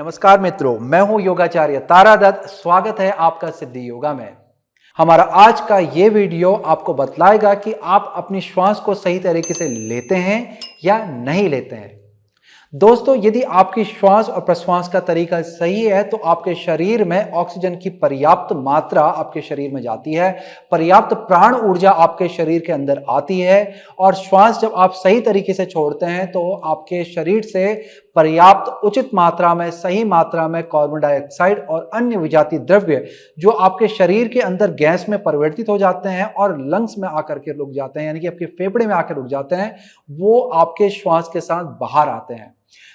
नमस्कार मित्रों, मैं हूं योगाचार्य तारा दत्त। स्वागत है आपका सिद्धि योगा में। हमारा आज का ये वीडियो आपको बतलाएगा कि आप अपनी श्वास को सही तरीके से लेते हैं या नहीं लेते हैं। दोस्तों, यदि आपकी श्वास और प्रश्वास का तरीका सही है तो आपके शरीर में ऑक्सीजन की पर्याप्त मात्रा आपके शरीर में जाती है, पर्याप्त प्राण ऊर्जा आपके शरीर के अंदर आती है और श्वास जब आप सही तरीके से छोड़ते हैं तो आपके शरीर से पर्याप्त उचित मात्रा में, सही मात्रा में कार्बन डाइऑक्साइड और अन्य विजातीय द्रव्य जो आपके शरीर के अंदर गैस में परिवर्तित हो जाते हैं और लंग्स में आकर के रुक जाते हैं, यानी कि आपके फेफड़े में आकर रुक जाते हैं, वो आपके श्वास के साथ बाहर आते हैं।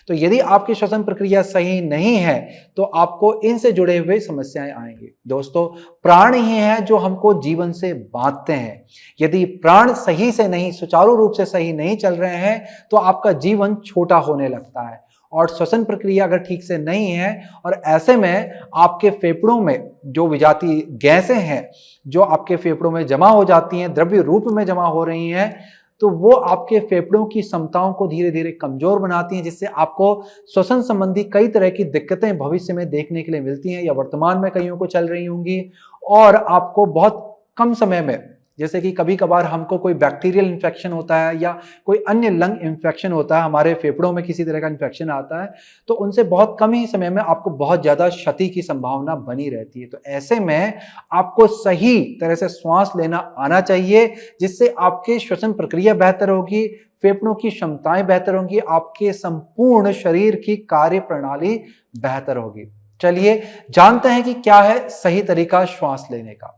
तो यदि आपकी श्वसन प्रक्रिया सही नहीं है तो आपको इनसे जुड़े हुए समस्याएं आएंगी। दोस्तों, प्राण ही है जो हमको जीवन से बांधते हैं। यदि प्राण सही से नहीं, सुचारू रूप से सही नहीं चल रहे हैं तो आपका जीवन छोटा होने लगता है और श्वसन प्रक्रिया अगर ठीक से नहीं है और ऐसे में आपके फेफड़ों में जो विजातीय गैसें हैं जो आपके फेफड़ों में जमा हो जाती हैं, द्रव्य रूप में जमा हो रही हैं, तो वो आपके फेफड़ों की क्षमताओं को धीरे धीरे कमजोर बनाती हैं, जिससे आपको श्वसन संबंधी कई तरह की दिक्कतें भविष्य में देखने के लिए मिलती हैं या वर्तमान में कईयों को चल रही होंगी। और आपको बहुत कम समय में, जैसे कि कभी कभार हमको कोई बैक्टीरियल इन्फेक्शन होता है या कोई अन्य लंग इन्फेक्शन होता है, हमारे फेफड़ों में किसी तरह का इन्फेक्शन आता है, तो उनसे बहुत कम ही समय में आपको बहुत ज़्यादा क्षति की संभावना बनी रहती है। तो ऐसे में आपको सही तरह से श्वास लेना आना चाहिए, जिससे आपकी श्वसन प्रक्रिया बेहतर होगी, फेफड़ों की क्षमताएं बेहतर होंगी, आपके संपूर्ण शरीर की कार्य प्रणाली बेहतर होगी। चलिए जानते हैं कि क्या है सही तरीका श्वास लेने का।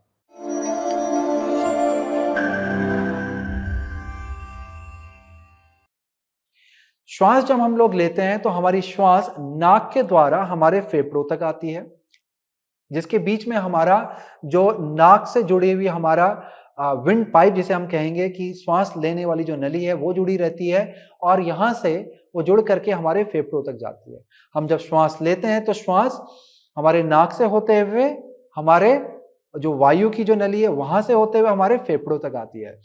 श्वास जब हम लोग लेते हैं तो हमारी श्वास नाक के द्वारा हमारे फेफड़ों तक आती है, जिसके बीच में हमारा जो नाक से जुड़ी हुई हमारा विंड पाइप, जिसे हम कहेंगे कि श्वास लेने वाली जो नली है वो जुड़ी रहती है और यहां से वो जुड़ करके हमारे फेफड़ों तक जाती है। हम जब श्वास लेते हैं तो श्वास हमारे नाक से होते हुए हमारे जो वायु की जो नली है वहां से होते हुए हमारे फेफड़ों तक आती है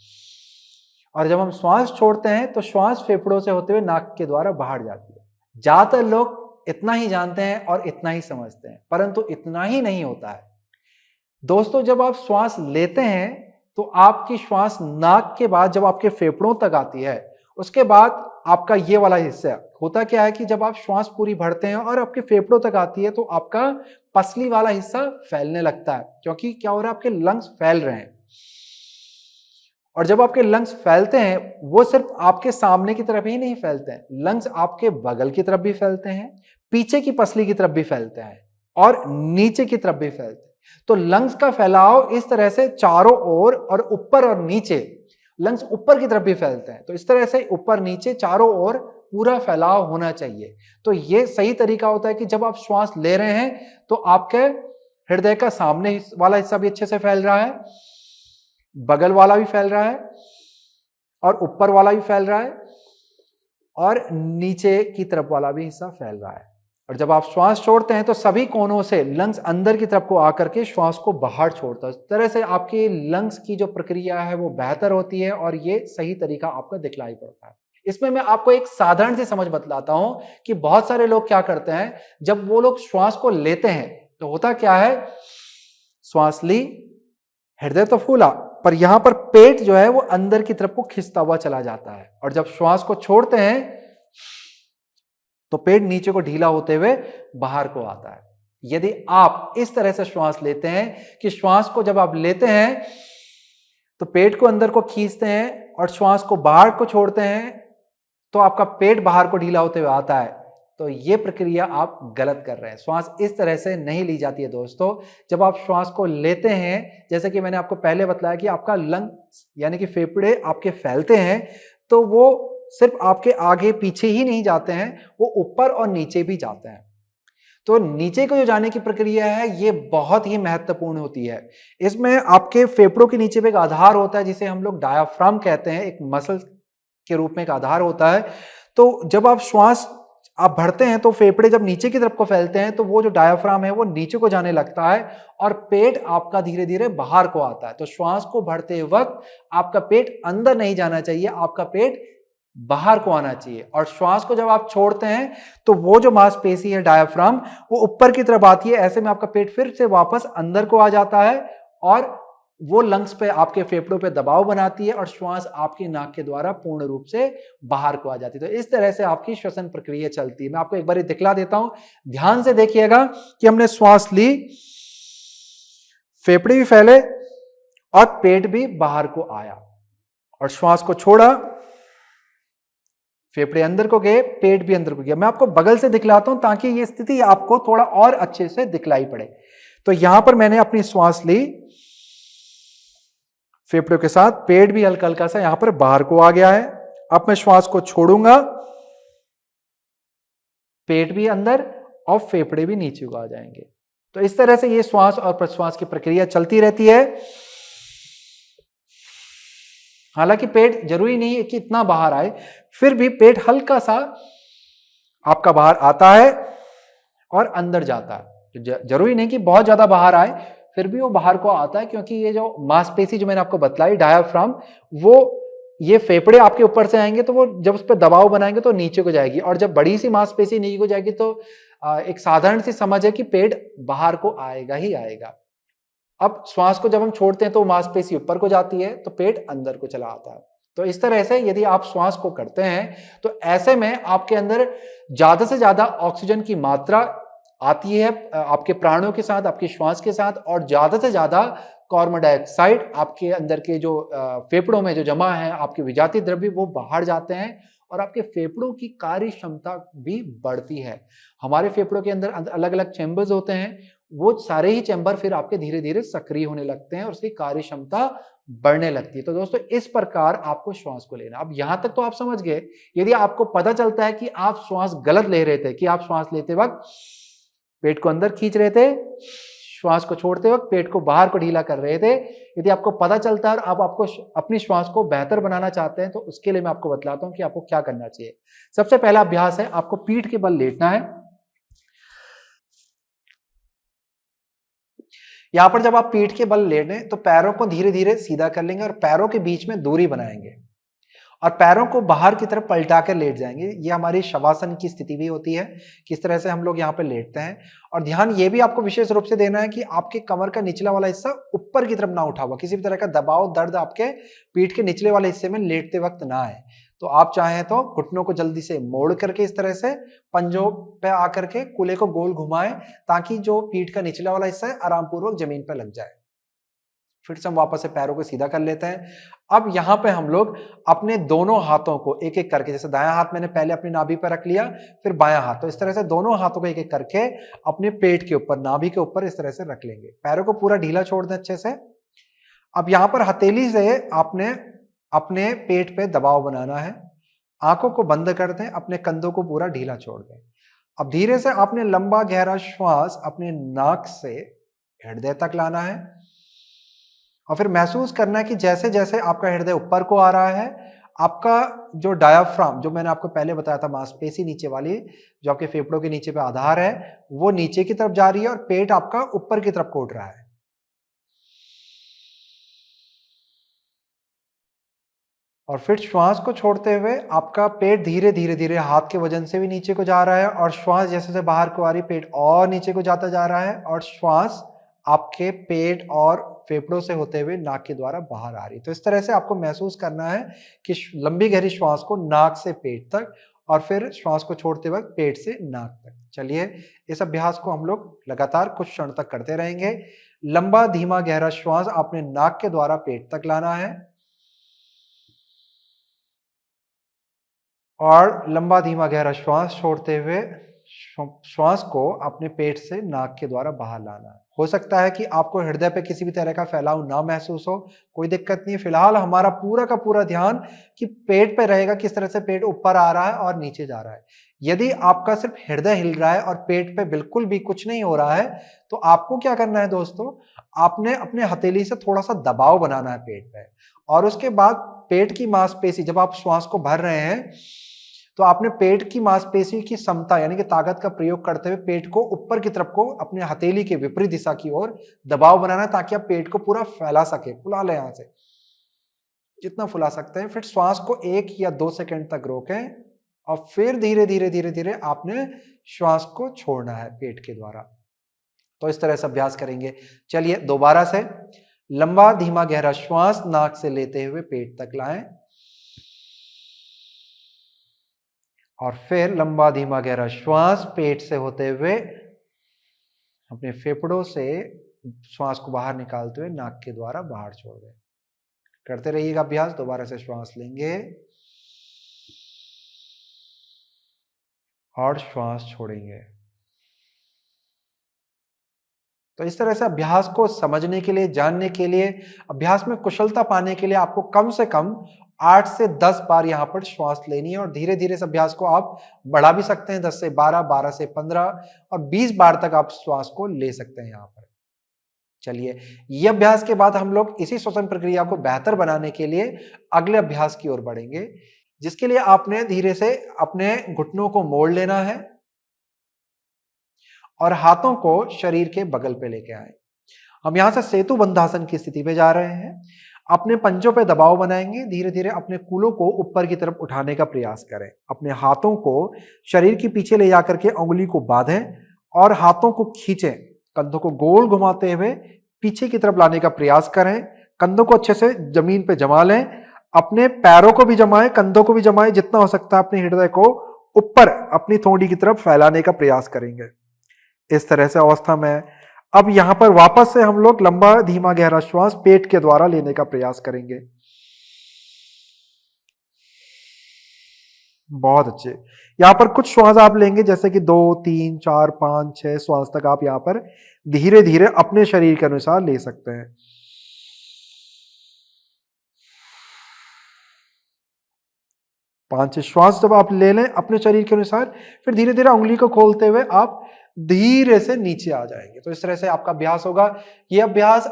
और जब हम श्वास छोड़ते हैं तो श्वास फेफड़ों से होते हुए नाक के द्वारा बाहर जाती है। ज्यादातर लोग इतना ही जानते हैं और इतना ही समझते हैं, परंतु इतना ही नहीं होता है। दोस्तों, जब आप श्वास लेते हैं तो आपकी श्वास नाक के बाद जब आपके फेफड़ों तक आती है, उसके बाद आपका ये वाला हिस्सा होता क्या है कि जब आप श्वास पूरी भरते हैं और आपके फेफड़ों तक आती है तो आपका पसली वाला हिस्सा फैलने लगता है, क्योंकि क्या हो रहा है, आपके लंग्स फैल रहे हैं। और जब आपके लंग्स फैलते हैं, वो सिर्फ आपके सामने की तरफ ही नहीं फैलते हैं, लंग्स आपके बगल की तरफ भी फैलते हैं, पीछे की पसली की तरफ भी फैलते हैं और नीचे की तरफ भी फैलते हैं। तो लंग्स का फैलाव इस तरह से चारों ओर और ऊपर और नीचे, लंग्स ऊपर की तरफ भी फैलते हैं, तो इस तरह से ऊपर नीचे चारों ओर पूरा फैलाव होना चाहिए। तो ये सही तरीका होता है कि जब आप श्वास ले रहे हैं तो आपके हृदय का सामने वाला हिस्सा भी अच्छे से फैल रहा है, बगल वाला भी फैल रहा है और ऊपर वाला भी फैल रहा है और नीचे की तरफ वाला भी हिस्सा फैल रहा है। और जब आप श्वास छोड़ते हैं तो सभी कोनों से लंग्स अंदर की तरफ को आकर के श्वास को बाहर छोड़ता है। इस तरह से आपके लंग्स की जो प्रक्रिया है वो बेहतर होती है और ये सही तरीका आपका दिखलाई पड़ता है। इसमें मैं आपको एक साधारण सी समझ बतलाता हूं कि बहुत सारे लोग क्या करते हैं, जब वो लोग श्वास को लेते हैं तो होता क्या है, श्वास ली, हृदय तो फूला, पर यहां पर पेट जो है वो अंदर की तरफ को खिंचता हुआ चला जाता है और जब श्वास को छोड़ते हैं तो पेट नीचे को ढीला होते हुए बाहर को आता है। यदि आप इस तरह से श्वास लेते हैं कि श्वास को जब आप लेते हैं तो पेट को अंदर को खींचते हैं और श्वास को बाहर को छोड़ते हैं तो आपका पेट बाहर को ढीला होते हुए आता है, तो ये प्रक्रिया आप गलत कर रहे हैं। श्वास इस तरह से नहीं ली जाती है। दोस्तों, जब आप श्वास को लेते हैं, जैसे कि मैंने आपको पहले बताया कि आपका लंग यानी कि फेफड़े आपके फैलते हैं, तो वो सिर्फ आपके आगे पीछे ही नहीं जाते हैं, वो ऊपर और नीचे भी जाते हैं। तो नीचे को जो जाने की प्रक्रिया है ये बहुत ही महत्वपूर्ण होती है। इसमें आपके फेफड़ों के नीचे पे एक आधार होता है जिसे हम लोग डायाफ्राम कहते हैं, एक मसल के रूप में एक आधार होता है। तो जब आप श्वास आप भरते हैं तो फेफड़े जब नीचे की तरफ को फैलते हैं तो वो जो डायाफ्राम है वो नीचे को जाने लगता है और पेट आपका धीरे धीरे बाहर को आता है। तो श्वास को भरते वक्त आपका पेट अंदर नहीं जाना चाहिए, आपका पेट बाहर को आना चाहिए। और श्वास को जब आप छोड़ते हैं तो वो जो मांसपेशी है डायाफ्राम वो ऊपर की तरफ आती है। ऐसे में आपका पेट फिर से वापस अंदर को आ जाता है और वो लंग्स पे, आपके फेफड़ों पे दबाव बनाती है और श्वास आपकी नाक के द्वारा पूर्ण रूप से बाहर को आ जाती है। तो इस तरह से आपकी श्वसन प्रक्रिया चलती है। मैं आपको एक बार दिखला देता हूं, ध्यान से देखिएगा कि हमने श्वास ली, फेफड़े भी फैले और पेट भी बाहर को आया, और श्वास को छोड़ा, फेफड़े अंदर को गए, पेट भी अंदर को गया। मैं आपको बगल से दिखलाता हूं ताकि ये स्थिति आपको थोड़ा और अच्छे से दिखलाई पड़े। तो यहां पर मैंने अपनी श्वास ली फेफड़ों के साथ, पेट भी हल्का हल्का सा यहां पर बाहर को आ गया है। अब मैं श्वास को छोड़ूंगा, पेट भी अंदर और फेफड़े भी नीचे को आ जाएंगे। तो इस तरह से ये श्वास और प्रश्वास की प्रक्रिया चलती रहती है। हालांकि पेट जरूरी नहीं है कि इतना बाहर आए, फिर भी पेट हल्का सा आपका बाहर आता है और अंदर जाता है। जरूरी नहीं कि बहुत ज्यादा बाहर आए, फिर भी वो बाहर को आता है, क्योंकि ये जो मांसपेशी जो मैंने आपको बतलाई डायाफ्राम, वो ये फेफड़े आपके ऊपर से आएंगे तो वो जब उस पर दबाव बनाएंगे तो नीचे को जाएगी, और जब बड़ी सी मांसपेशी नीचे को जाएगी तो एक साधारण सी समझ है कि पेट बाहर को आएगा ही आएगा। अब श्वास को जब हम छोड़ते हैं तो मांसपेशी ऊपर को जाती है तो पेट अंदर को चला आता है। तो इस तरह से यदि आप श्वास को करते हैं तो ऐसे में आपके अंदर ज्यादा से ज्यादा ऑक्सीजन की मात्रा आती है आपके प्राणों के साथ, आपकी श्वास के साथ, और ज्यादा से ज्यादा कार्बन डाइऑक्साइड आपके अंदर के जो फेफड़ों में जो जमा है आपके विजातीय द्रव्य वो बाहर जाते हैं, और आपके फेफड़ों की कार्य क्षमता भी बढ़ती है। हमारे फेफड़ों के अंदर अलग अलग चैम्बर्स होते हैं, वो सारे ही चैम्बर फिर आपके धीरे धीरे सक्रिय होने लगते हैं और उसकी कार्य क्षमता बढ़ने लगती है। तो दोस्तों इस प्रकार आपको श्वास को लेना। अब यहां तक तो आप समझ गए। यदि आपको पता चलता है कि आप श्वास गलत ले रहे थे, कि आप श्वास लेते वक्त पेट को अंदर खींच रहे थे, श्वास को छोड़ते वक्त पेट को बाहर को ढीला कर रहे थे, यदि आपको पता चलता है और आप आपको अपनी श्वास को बेहतर बनाना चाहते हैं तो उसके लिए मैं आपको बतलाता हूं कि आपको क्या करना चाहिए। सबसे पहला अभ्यास है, आपको पीठ के बल लेटना है। यहां पर जब आप पीठ के बल लेटें तो पैरों को धीरे धीरे सीधा कर लेंगे और पैरों के बीच में दूरी बनाएंगे और पैरों को बाहर की तरफ पलटा कर लेट जाएंगे। ये हमारी शवासन की स्थिति भी होती है, किस तरह से हम लोग यहाँ पे लेटते हैं। और ध्यान ये भी आपको विशेष रूप से देना है कि आपके कमर का निचला वाला हिस्सा ऊपर की तरफ ना उठा हुआ, किसी भी तरह का दबाव दर्द आपके पीठ के निचले वाले हिस्से में लेटते वक्त ना आए। तो आप चाहें तो घुटनों को जल्दी से मोड़ करके इस तरह से पंजों पे आकर के कूल्हे को गोल घुमाएं, ताकि जो पीठ का निचला वाला हिस्सा है आराम पूर्वक जमीन पर लग जाए। फिर से हम वापस से पैरों को सीधा कर लेते हैं। अब यहां पे हम लोग अपने दोनों हाथों को एक एक करके, जैसे दायां हाथ मैंने पहले अपनी नाभि पर रख लिया, फिर बायां हाथ, तो इस तरह से दोनों हाथों को एक एक करके अपने पेट के ऊपर, नाभि के ऊपर इस तरह से रख लेंगे। पैरों को पूरा ढीला छोड़ दें अच्छे से। अब यहां पर हथेली से आपने अपने पेट पे दबाव बनाना है। आंखों को बंद कर दें, अपने कंधों को पूरा ढीला छोड़ दें। अब धीरे से आपने लंबा गहरा श्वास अपने नाक से हृदय तक लाना है और फिर महसूस करना है कि जैसे जैसे आपका हृदय ऊपर को आ रहा है, आपका जो डायाफ्राम, जो मैंने आपको पहले बताया था मांसपेशी नीचे वाली, जो आपके फेफड़ों के नीचे पे आधार है, वो नीचे की तरफ जा रही है और पेट आपका ऊपर की तरफ को उठ रहा है। और फिर श्वास को छोड़ते हुए आपका पेट धीरे धीरे धीरे हाथ के वजन से भी नीचे को जा रहा है और श्वास जैसे जैसे बाहर को आ रही, पेट और नीचे को जाता जा रहा है और श्वास आपके पेट और फेफड़ों से होते हुए नाक के द्वारा बाहर आ रही। तो इस तरह से आपको महसूस करना है कि लंबी गहरी श्वास को नाक से पेट तक और फिर श्वास को छोड़ते वक्त पेट से नाक तक। चलिए इस अभ्यास को हम लोग लगातार कुछ क्षण तक करते रहेंगे। लंबा धीमा गहरा श्वास आपने नाक के द्वारा पेट तक लाना है और लंबा धीमा गहरा श्वास छोड़ते हुए श्वास को अपने पेट से नाक के द्वारा बाहर लाना है। हो सकता है कि आपको हृदय पे किसी भी तरह का फैलाव ना महसूस हो, कोई दिक्कत नहीं है। फिलहाल हमारा पूरा का पूरा ध्यान कि पेट पे रहेगा, किस तरह से पेट ऊपर आ रहा है और नीचे जा रहा है। यदि आपका सिर्फ हृदय हिल रहा है और पेट पे बिल्कुल भी कुछ नहीं हो रहा है, तो आपको क्या करना है दोस्तों, आपने अपने हथेली से थोड़ा सा दबाव बनाना है पेट पे और उसके बाद पेट की मांसपेशी, जब आप श्वास को भर रहे हैं तो आपने पेट की मांसपेशी की क्षमता यानी कि ताकत का प्रयोग करते हुए पेट को ऊपर की तरफ को अपने हथेली के विपरीत दिशा की ओर दबाव बनाना है, ताकि आप पेट को पूरा फैला सके। फुला ले यहां से, जितना फुला सकते हैं। फिर श्वास को 1 या 2 सेकंड तक रोकें और फिर धीरे धीरे धीरे धीरे आपने श्वास को छोड़ना है पेट के द्वारा। तो इस तरह से अभ्यास करेंगे। चलिए दोबारा से लंबा धीमा गहरा श्वास नाक से लेते हुए पेट तक लाएं और फिर लंबा धीमा गहरा श्वास पेट से होते हुए अपने फेफड़ों से श्वास को बाहर निकालते हुए नाक के द्वारा बाहर छोड़ दें। करते रहिएगा अभ्यास। दोबारा से श्वास लेंगे और श्वास छोड़ेंगे। तो इस तरह से अभ्यास को समझने के लिए, जानने के लिए, अभ्यास में कुशलता पाने के लिए आपको कम से कम 8 से 10 बार यहां पर श्वास लेनी है और धीरे धीरे इस अभ्यास को आप बढ़ा भी सकते हैं। 10 से 12, 12 से 15 और 20 बार तक आप श्वास को ले सकते हैं यहां पर। चलिए, ये अभ्यास के बाद हम लोग इसी श्वसन प्रक्रिया को बेहतर बनाने के लिए अगले अभ्यास की ओर बढ़ेंगे, जिसके लिए आपने धीरे से अपने घुटनों को मोड़ लेना है और हाथों को शरीर के बगल पे लेके आए। हम यहां से सेतु बंधासन की स्थिति में जा रहे हैं। अपने पंजों पे दबाव बनाएंगे। धीरे धीरे अपने कूलों को ऊपर की तरफ उठाने का प्रयास करें। अपने हाथों को शरीर के पीछे ले जाकर के उंगली को बांधें और हाथों को खींचें। कंधों को गोल घुमाते हुए पीछे की तरफ लाने का प्रयास करें। कंधों को अच्छे से जमीन पे जमा लें। अपने पैरों को भी जमाएं, कंधों को भी जमाएं। जितना हो सकता है अपने हृदय को ऊपर अपनी थोड़ी की तरफ फैलाने का प्रयास करेंगे। इस तरह से अवस्था में अब यहां पर वापस से हम लोग लंबा धीमा गहरा श्वास पेट के द्वारा लेने का प्रयास करेंगे। बहुत अच्छे। यहां पर कुछ श्वास आप लेंगे, जैसे कि 2, 3, 4, 5, 6 श्वास तक आप यहां पर धीरे धीरे अपने शरीर के अनुसार ले सकते हैं। 5 श्वास जब आप ले लें अपने शरीर के अनुसार, फिर धीरे धीरे उंगली को खोलते हुए आप धीरे से नीचे आ जाएंगे। तो इस तरह से आपका अभ्यास होगा। यह अभ्यास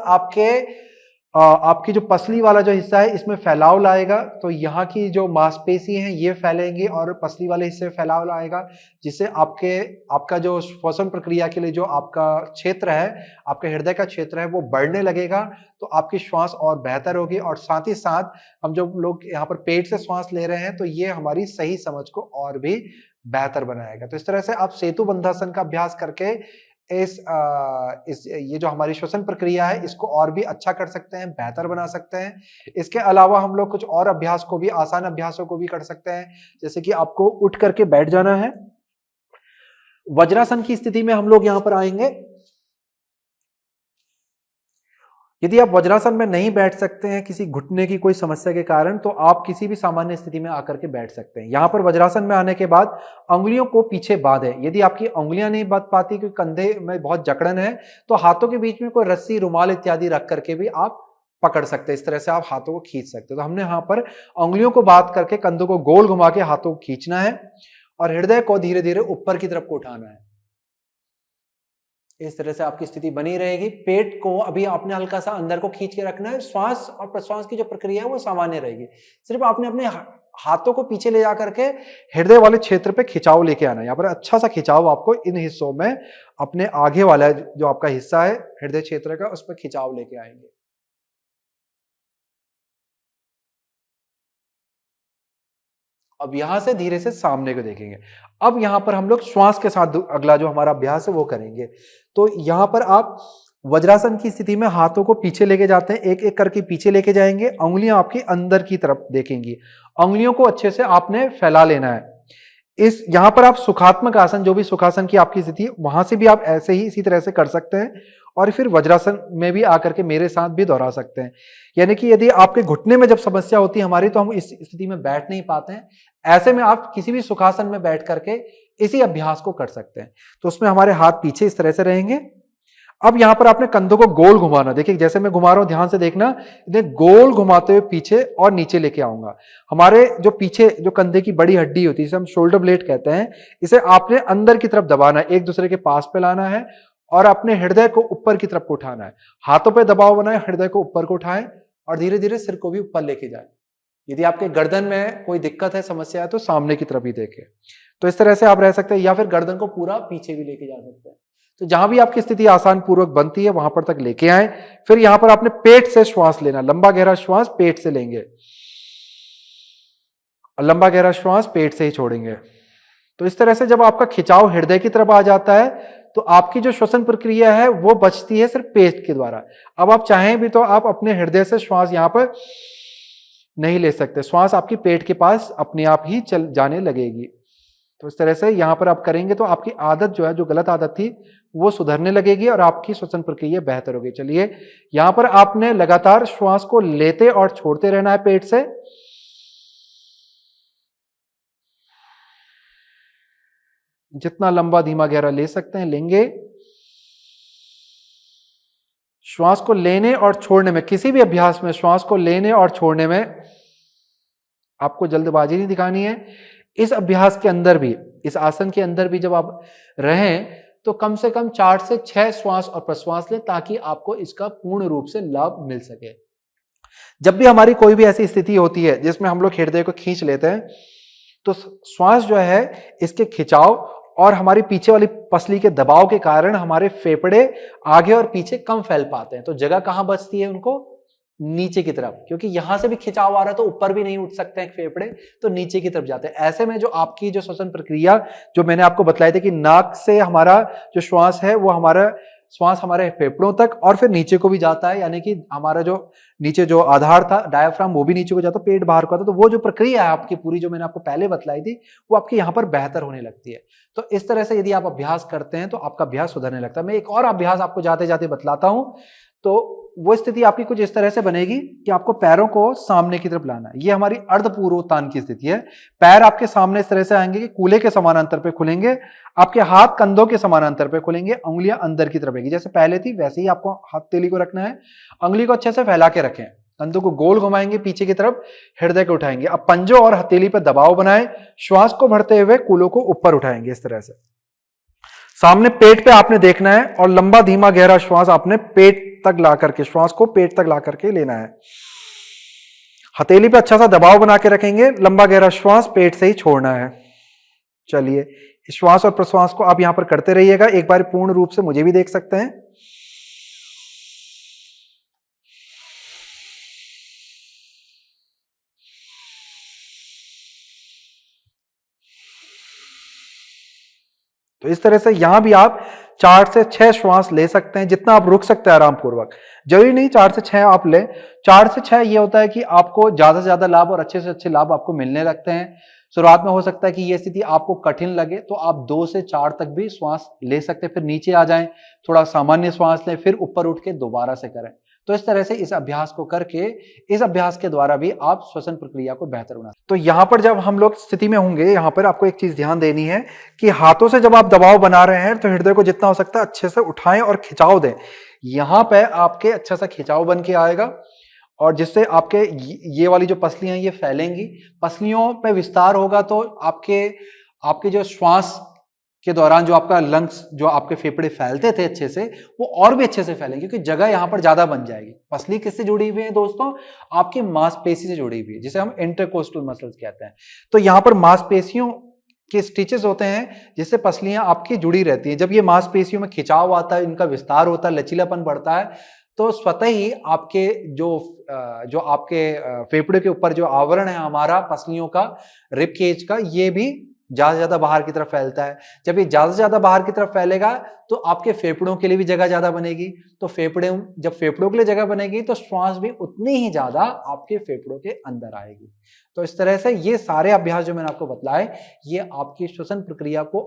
आपकी जो पसली वाला जो हिस्सा है इसमें फैलाव लाएगा। तो यहाँ की जो मांसपेशी है ये फैलेंगी और पसली वाले हिस्से में फैलाव लाएगा, जिससे आपका जो श्वसन प्रक्रिया के लिए जो आपका क्षेत्र है, आपके हृदय का क्षेत्र है, वो बढ़ने लगेगा। तो आपकी श्वास और बेहतर होगी और साथ ही साथ हम जो लोग यहाँ पर पेट से श्वास ले रहे हैं तो ये हमारी सही समझ को और भी बेहतर बनाएगा। तो इस तरह से आप सेतु बंधासन का अभ्यास करके ये जो हमारी श्वसन प्रक्रिया है इसको और भी अच्छा कर सकते हैं, बेहतर बना सकते हैं। इसके अलावा हम लोग कुछ और अभ्यास को भी, आसान अभ्यासों को भी कर सकते हैं। जैसे कि आपको उठ करके बैठ जाना है। वज्रासन की स्थिति में हम लोग यहां पर आएंगे। यदि आप वज्रासन में नहीं बैठ सकते हैं किसी घुटने की कोई समस्या के कारण, तो आप किसी भी सामान्य स्थिति में आकर के बैठ सकते हैं। यहां पर वज्रासन में आने के बाद उंगलियों को पीछे बांधें। यदि आपकी उंगलियां नहीं बांध पाती क्योंकि कंधे में बहुत जकड़न है, तो हाथों के बीच में कोई रस्सी, रुमाल इत्यादि रख करके भी आप पकड़ सकते हैं। इस तरह से आप हाथों को खींच सकते हैं। तो हमने यहाँ पर उंगलियों को बांध करके कंधों को गोल घुमा के हाथों को खींचना है और हृदय को धीरे धीरे ऊपर की तरफ को उठाना है। इस तरह से आपकी स्थिति बनी रहेगी। पेट को अभी आपने हल्का सा अंदर को खींच के रखना है। श्वास और प्रश्वास की जो प्रक्रिया है वो सामान्य रहेगी। सिर्फ आपने अपने हाथों को पीछे ले जाकर के हृदय वाले क्षेत्र पे खिंचाव लेके आना है। यहाँ पर अच्छा सा खिंचाव आपको इन हिस्सों में, अपने आगे वाला जो आपका हिस्सा है हृदय क्षेत्र का, उस पर खिंचाव लेके आएंगे। अब यहां से धीरे से सामने को देखेंगे। अब यहां पर हम लोग श्वास के साथ अगला जो हमारा अभ्यास है वो करेंगे। तो यहां पर आप वज्रासन की स्थिति में हाथों को पीछे लेके जाते हैं, एक एक करके पीछे लेके जाएंगे। उंगलियां आपकी अंदर की तरफ देखेंगी। उंगलियों को अच्छे से आपने फैला लेना है। यहां पर आप सुखात्मक आसन, जो भी सुखासन की आपकी स्थिति, वहां से भी आप ऐसे ही इसी तरह से कर सकते हैं और फिर वज्रासन में भी आकर के मेरे साथ भी दोहरा सकते हैं। यानी कि यदि आपके घुटने में जब समस्या होती है हमारी, तो हम इस स्थिति में बैठ नहीं पाते हैं, ऐसे में आप किसी भी सुखासन में बैठ करके इसी अभ्यास को कर सकते हैं। तो उसमें हमारे हाथ पीछे इस तरह से रहेंगे। अब यहां पर आपने कंधों को गोल घुमाना। देखिए जैसे मैं घुमा रहा हूं, ध्यान से देखना। इन्हें गोल घुमाते हुए पीछे और नीचे लेके आऊंगा। हमारे जो पीछे जो कंधे की बड़ी हड्डी होती है, जिसे हम शोल्डर ब्लेड कहते हैं, इसे आपने अंदर की तरफ दबाना है, एक दूसरे के पास पे लाना है और अपने हृदय को ऊपर की तरफ को उठाना है। हाथों पे दबाव बनाए, हृदय को ऊपर को उठाएं और धीरे धीरे सिर को भी ऊपर लेके जाए। यदि आपके गर्दन में कोई दिक्कत है, समस्या है, तो सामने की तरफ ही देखें। तो इस तरह से आप रह सकते हैं, या फिर गर्दन को पूरा पीछे भी लेके जा सकते हैं। तो जहां भी आपकी स्थिति आसान पूर्वक बनती है वहां पर तक लेके आए। फिर यहां पर आपने पेट से श्वास लेना, लंबा गहरा श्वास पेट से लेंगे और लंबा गहरा श्वास पेट से ही छोड़ेंगे। तो इस तरह से जब आपका खिंचाव हृदय की तरफ आ जाता है तो आपकी जो श्वसन प्रक्रिया है वो बचती है सिर्फ पेट के द्वारा। अब आप चाहें भी तो आप अपने हृदय से श्वास यहां पर नहीं ले सकते, श्वास आपकी पेट के पास अपने आप ही चल जाने लगेगी। तो इस तरह से यहां पर आप करेंगे तो आपकी आदत जो है, जो गलत आदत थी, वो सुधरने लगेगी और आपकी श्वसन प्रक्रिया बेहतर होगी। चलिए, यहां पर आपने लगातार श्वास को लेते और छोड़ते रहना है पेट से। जितना लंबा धीमा गहरा ले सकते हैं लेंगे। श्वास को लेने और छोड़ने में, किसी भी अभ्यास में श्वास को लेने और छोड़ने में आपको जल्दबाजी नहीं दिखानी है। इस अभ्यास के अंदर भी, इस आसन के अंदर भी जब आप रहें तो कम से कम 4 से 6 श्वास और प्रश्वास लें ताकि आपको इसका पूर्ण रूप से लाभ मिल सके। जब भी हमारी कोई भी ऐसी स्थिति होती है जिसमें हम लोग हृदय को खींच लेते हैं तो श्वास जो है इसके खिंचाव और हमारी पीछे वाली पसली के दबाव के कारण हमारे फेफड़े आगे और पीछे कम फैल पाते हैं। तो जगह कहां बचती है उनको? नीचे की तरफ, क्योंकि यहां से भी खिंचाव आ रहा है तो ऊपर भी नहीं उठ सकते हैं फेफड़े, तो नीचे की तरफ जाते हैं। ऐसे में जो आपकी जो श्वसन प्रक्रिया जो मैंने आपको बताई थी कि नाक से हमारा जो श्वास है वो हमारा श्वास हमारे फेफड़ों तक और फिर नीचे को भी जाता है, यानी कि हमारा जो नीचे जो आधार था डायफ्राम वो भी नीचे को जाता, पेट बाहर को आता। तो वो जो प्रक्रिया है आपकी पूरी जो मैंने आपको पहले बतलाई थी वो आपकी यहाँ पर बेहतर होने लगती है। तो इस तरह से यदि आप अभ्यास करते हैं तो आपका अभ्यास सुधरने लगता है। मैं एक और अभ्यास आपको जाते जाते बतलाता हूं। तो वो स्थिति आपकी कुछ इस तरह से बनेगी कि आपको पैरों को सामने की तरफ लाना है। ये हमारी अर्धपूर्वोत्थान की स्थिति है। पैर आपके सामने इस तरह से आएंगे कि कूले के समानांतर पे खुलेंगे, आपके हाथ कंधों के समानांतर पे खुलेंगे, उंगलियां अंदर की तरफ आएगी। जैसे पहले थी वैसे ही आपको हथेली को रखना है, उंगली को अच्छे से फैला के रखें, कंधों को गोल घुमाएंगे पीछे की तरफ, हृदय को उठाएंगे। अब पंजों और हथेली पर दबाव बनाएं, श्वास को भरते हुए कूलों को ऊपर उठाएंगे। इस तरह से सामने पेट पे आपने देखना है और लंबा धीमा गहरा श्वास आपने पेट तक ला करके, श्वास को पेट तक ला करके लेना है। हथेली पे अच्छा सा दबाव बना के रखेंगे, लंबा गहरा श्वास पेट से ही छोड़ना है। चलिए, श्वास और प्रश्वास को आप यहां पर करते रहिएगा। एक बार पूर्ण रूप से मुझे भी देख सकते हैं। तो इस तरह से यहां भी आप 4 से 6 श्वास ले सकते हैं, जितना आप रुक सकते हैं आराम पूर्वक। जरूरी नहीं 4 से 6 आप ले। 4 से 6 ये होता है कि आपको ज्यादा से ज्यादा लाभ और अच्छे से अच्छे लाभ आपको मिलने लगते हैं। शुरुआत में हो सकता है कि ये स्थिति आपको कठिन लगे तो आप 2 से 4 तक भी श्वास ले सकते हैं, फिर नीचे आ जाएं, थोड़ा सामान्य श्वास लें, फिर ऊपर उठ के दोबारा से करें। तो इस तरह से इस अभ्यास को करके, इस अभ्यास के द्वारा भी आप श्वसन प्रक्रिया को बेहतर बना। तो यहां पर जब हम लोग स्थिति में होंगे, यहां पर आपको एक चीज ध्यान देनी है कि हाथों से जब आप दबाव बना रहे हैं तो हृदय को जितना हो सकता है अच्छे से उठाएं और खिंचाव दें। यहां पे आपके अच्छा सा खिंचाव बन के आएगा और जिससे आपके ये वाली जो पसलियां ये फैलेंगी, पसलियों पे विस्तार होगा तो आपके जो श्वास के दौरान जो आपका लंग्स, जो आपके फेफड़े फैलते थे अच्छे से, वो और भी अच्छे से फैलेंगे क्योंकि जगह यहां पर ज्यादा बन जाएगी। पसली किससे जुड़ी हुई है दोस्तों? आपकी मांसपेशी से जुड़ी हुई है, जिसे हम इंटरकोस्टल मसल्स कहते हैं। तो यहां पर मांसपेशियों के स्टिचेस होते हैं जिससे पसलियां आपकी जुड़ी रहती हैं। जब ये मांसपेशियों में खिंचाव आता है, इनका विस्तार होता है, लचीलापन बढ़ता है, तो स्वतः ही आपके जो आपके फेफड़े के ऊपर जो आवरण है हमारा पसलियों का, रिब केज का, ये भी ज्यादा से ज्यादा बाहर की तरफ फैलता है। जब ये ज्यादा से ज्यादा बाहर की तरफ फैलेगा तो आपके फेफड़ों के लिए भी जगह ज्यादा बनेगी। तो जब फेफड़ों के लिए जगह बनेगी तो श्वास भी उतनी ही ज्यादा आपके फेफड़ों के अंदर आएगी। तो इस तरह से ये सारे अभ्यास जो मैंने आपको बतलाए, ये आपकी श्वसन प्रक्रिया को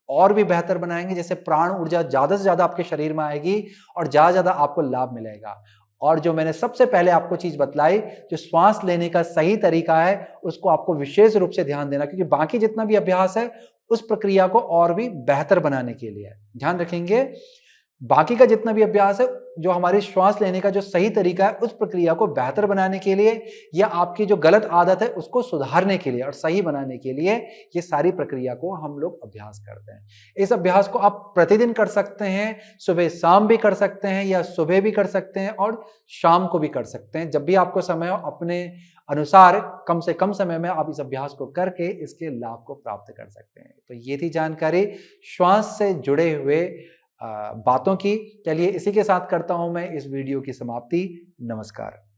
और भी बेहतर बनाएंगे, जैसे प्राण ऊर्जा ज्यादा से ज्यादा आपके शरीर में आएगी और ज्यादा ज्यादा आपको लाभ मिलेगा। और जो मैंने सबसे पहले आपको चीज बतलाई, जो श्वास लेने का सही तरीका है, उसको आपको विशेष रूप से ध्यान देना, क्योंकि बाकी जितना भी अभ्यास है उस प्रक्रिया को और भी बेहतर बनाने के लिए है। ध्यान रखेंगे, बाकी का जितना भी अभ्यास है, जो हमारी श्वास लेने का जो सही तरीका है, उस प्रक्रिया को बेहतर बनाने के लिए या आपकी जो गलत आदत है उसको सुधारने के लिए और सही बनाने के लिए ये सारी प्रक्रिया को हम लोग अभ्यास करते हैं। इस अभ्यास को आप प्रतिदिन कर सकते हैं, सुबह शाम भी कर सकते हैं या सुबह भी कर सकते हैं और शाम को भी कर सकते हैं। जब भी आपको समय हो, अपने अनुसार कम से कम समय में आप इस अभ्यास को करके इसके लाभ को प्राप्त कर सकते हैं। तो ये थी जानकारी श्वास से जुड़े हुए बातों की। चलिए इसी के साथ करता हूं मैं इस वीडियो की समाप्ति। नमस्कार।